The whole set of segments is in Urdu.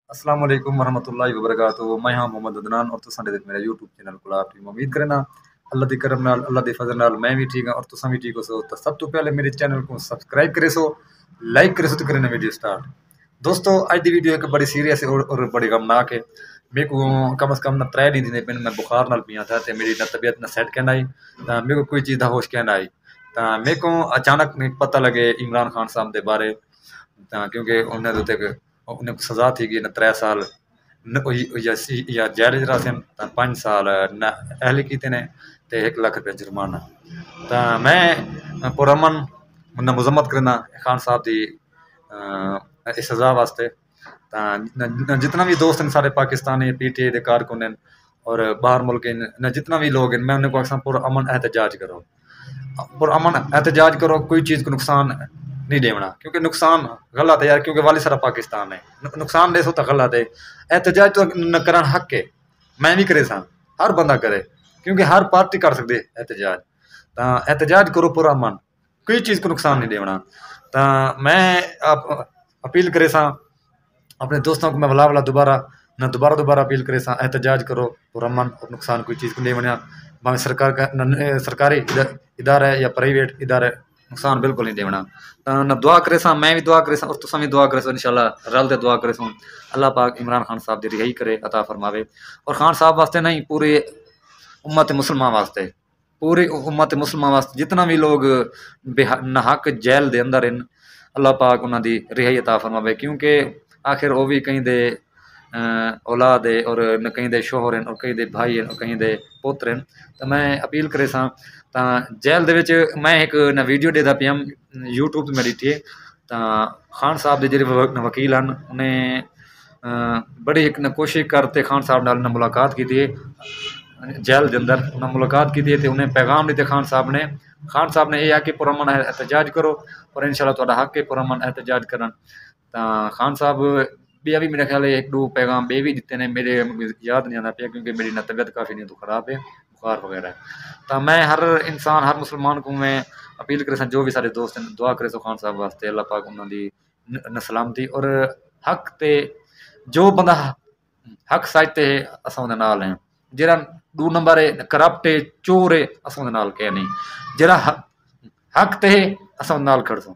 السلام علیکم ورحمۃ اللہ وبرکاتہ. میں ہاں محمد عدنان اور تساں دیکھ میرا یوٹیوب چینل کو آپ امید کرنا اللہ دی کرم نال اللہ دی فضل نال میں بھی ٹھیک ہوں اور تساں بھی ٹھیک ہو سو. تو سب تو پہلے میرے چینل کو سبسکرائب کرے سو, لائک کرے سو تو کرنا ویڈیو سٹارٹ. دوستو اج دی ویڈیو ایک بڑی سیریس اور بڑی غمناک ہے. میرے کو کم از کم 3 دن پہلے میں بخار نال پیا تھا تے میری طبیعت نہ سیٹ کہنا آئی تا میرے کو کوئی چیز دا ہوش کہنا آئی تا میرے کو اچانک پتہ لگے عمران خان صاحب دے بارے کیونکہ انہوں نے انہیں سزا تھی کہ 3 سال یا جیل رہا سن 5 سال اہل کیتے نے تے 1 لاکھ روپے جرمانہ. تا میں پرامن مذمت کرنا خان صاحب دی اس سزا واسطے. جتنا بھی دوست ہیں سارے پاکستانی پی ٹی اے دے کارکن ہیں اور باہر ملک ہیں جتنا بھی لوگ ہیں میں انہیں کو اکثر پرامن احتجاج کرو, پرامن احتجاج کرو, کوئی چیز کو نقصان نہیں دینا کیونکہ نقصان غلط ہے یار, کیونکہ والی سارا پاکستان ہے نقصان دے سو تو غلط ہے. احتجاج تو نہ کرن حق ہے, میں بھی کرے سا, ہر بندہ کرے کیونکہ ہر پارٹی کر سکتے احتجاج. تا احتجاج کرو پرامن, کوئی چیز کو نقصان نہیں دینا. تا میں اپیل کرے سا اپنے دوستوں کو, میں ولا دوبارہ اپیل کرے سا احتجاج کرو پرامن اور نقصان کوئی چیز کو نہیں بنیا. میں سرکار کا سرکاری ادارہ ہے یا پرائیویٹ ادارہ نقصان بالکل نہیں دینا. نہ دعا کرے سا, میں بھی دعا کرے سا اور تساں بھی دعا کرے سو انشاءاللہ رل تے دعا کرے سو اللہ پاک عمران خان صاحب دی رہائی کرے عطا فرماوے. اور خان صاحب واسطے نہیں پوری امت مسلمان واسطے, پوری امت مسلمان واسطے جتنا بھی لوگ نہ حق جیل دے اندر ہیں اللہ پاک انہاں دی رہائی عطا فرماوے. کیونکہ آخر وہ بھی کہیں دے اولاد ہے اور کہیں دے شوہر ہیں اور کہیں دے بھائی ہیں اور کہیں دے پوتر ہیں. تو میں اپیل کرے سا تا جیل دے وچ میں ایک نہ ویڈیو دے دا پیا یوٹیوب تے میں ڈٹھی ہے. تا خان صاحب دے جڑے وکیل ہیں انہیں بڑی ایک نہ کوشش کرتے خان صاحب نال نہ ملاقات کی تھی جیل دے اندر, انہیں ملاقات کی تھی تے انہیں پیغام دیتے خان صاحب نے یہ ہے کہ پرامن احتجاج کرو اور انشاءاللہ تہاڈا حق ہے پرامن احتجاج کرن. تا خان صاحب بھی میرے خیال ہے 1-2 پیغام بھی دیتے ہیں, میرے یاد نہیں آتا پیا کیونکہ میری نہ طبیعت کافی نہیں تو خراب ہے, بخار وغیرہ ہے. تو میں ہر انسان ہر مسلمان کو میں اپیل کرے سا جو بھی سارے دوست ہیں دعا کرے سو خان صاحب واسطے اللہ پاک انہاں دی سلامتی اور حق تے جو بندہ حق ساجتے ہے اساں دے نال ہیں. جڑا 2 نمبر ہے کرپٹ ہے چور ہے اساں دے نال کہ نہیں, جڑا حق تے ہے اساں نال کھڑ سو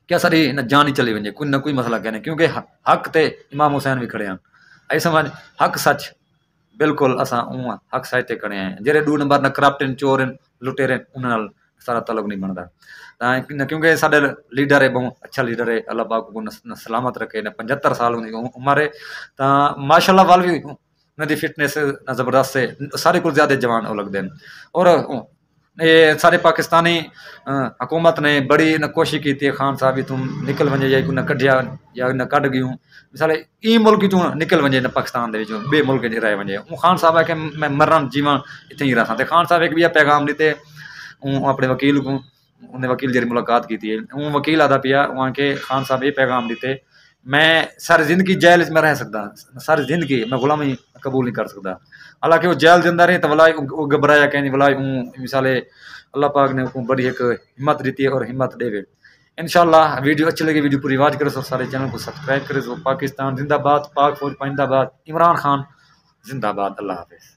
کیا ساری نہ جان ہی چلی ونجے کوئی نہ کوئی مسئلہ کہنے کیونکہ حق تے امام حسین بھی کھڑے ہیں. اے سمجھ حق سچ بالکل اساں حق سچ تے کھڑے ہیں. جڑے 2 نمبر نہ کرپٹ ہیں چور ہیں لٹیرے انہاں نال سارا تعلق نہیں بندا کیونکہ ساڈے لیڈر ہے بہت اچھا لیڈر ہے اللہ پاک کو نہ سلامت رکھے نہ 75 سال عمر ہے. تا ماشاءاللہ وال بھی انہاں دی فٹنس زبردست ہے, سارے کو زیادہ جوان ہو لگدے ہیں. اور یہ سارے پاکستانی حکومت نے بڑی نہ کوشش کی تھی خان صاحب تم نکل ونجے یا نہ کڈیا یا نہ کڈ گیوں مثال ای ملک تو نکل ونجے نہ پاکستان دے وچوں بے ملک رہ ونجے. خان صاحب ہے کہ میں مرن جیواں اتنے ہی رہاں. تے خان صاحب ایک بھی پیغام دیتے اپنے وکیل کو, انہیں وکیل جی ملاقات کی تھی وکیل آدھا پیا وہاں کے خان صاحب یہ پیغام دیتے میں ساری زندگی جیل میں رہ سکتا, ساری زندگی میں غلامی قبول نہیں کر سکتا. حالانکہ وہ جیل دے اندر ہے تو ولا گھبرایا کہ نہیں ولا مثال اللہ پاک نے بڑی ایک ہمت دیتی ہے اور ہمت دے. انشاءاللہ ویڈیو اچھی لگی ویڈیو پوری واچ کرو سو, سارے چینل کو سبسکرائب کرے سو. پاکستان زندہ باد, پاک فوج پائندہ باد, عمران خان زندہ باد. اللہ حافظ.